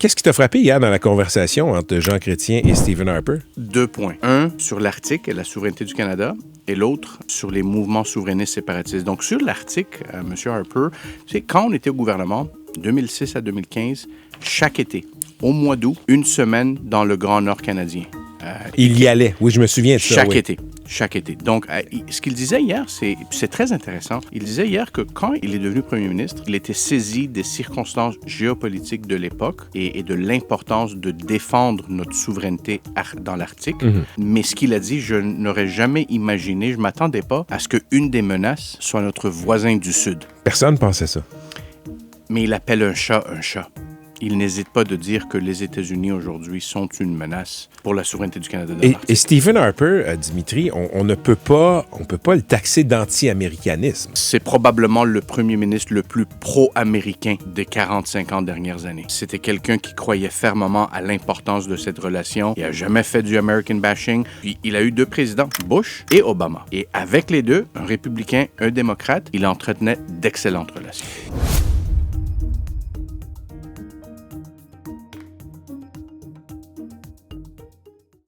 Qu'est-ce qui t'a frappé hier dans la conversation entre Jean Chrétien et Stephen Harper? 2 points. Un, sur l'Arctique et la souveraineté du Canada, et l'autre, sur les mouvements souverainistes séparatistes. Donc, sur l'Arctique, M. Harper, quand on était au gouvernement, 2006 à 2015, chaque été, au mois d'août, une semaine dans le Grand Nord canadien. Il y allait. Oui, je me souviens de ça. Chaque été. Donc, ce qu'il disait hier, c'est très intéressant. Il disait hier que quand il est devenu premier ministre, il était saisi des circonstances géopolitiques de l'époque et de l'importance de défendre notre souveraineté dans l'Arctique. Mm-hmm. Mais ce qu'il a dit, je n'aurais jamais imaginé, je ne m'attendais pas à ce qu'une des menaces soit notre voisin du Sud. Personne ne pensait ça. Mais il appelle un chat un chat. Il n'hésite pas de dire que les États-Unis aujourd'hui sont une menace pour la souveraineté du Canada dans l'Arctique. Et Stephen Harper, Dimitri, on ne peut pas le taxer d'anti-américanisme. C'est probablement le premier ministre le plus pro-américain des 40-50 dernières années. C'était quelqu'un qui croyait fermement à l'importance de cette relation. Il n'a jamais fait du American bashing. Puis il a eu 2 présidents, Bush et Obama. Et avec les deux, un républicain, un démocrate, il entretenait d'excellentes relations.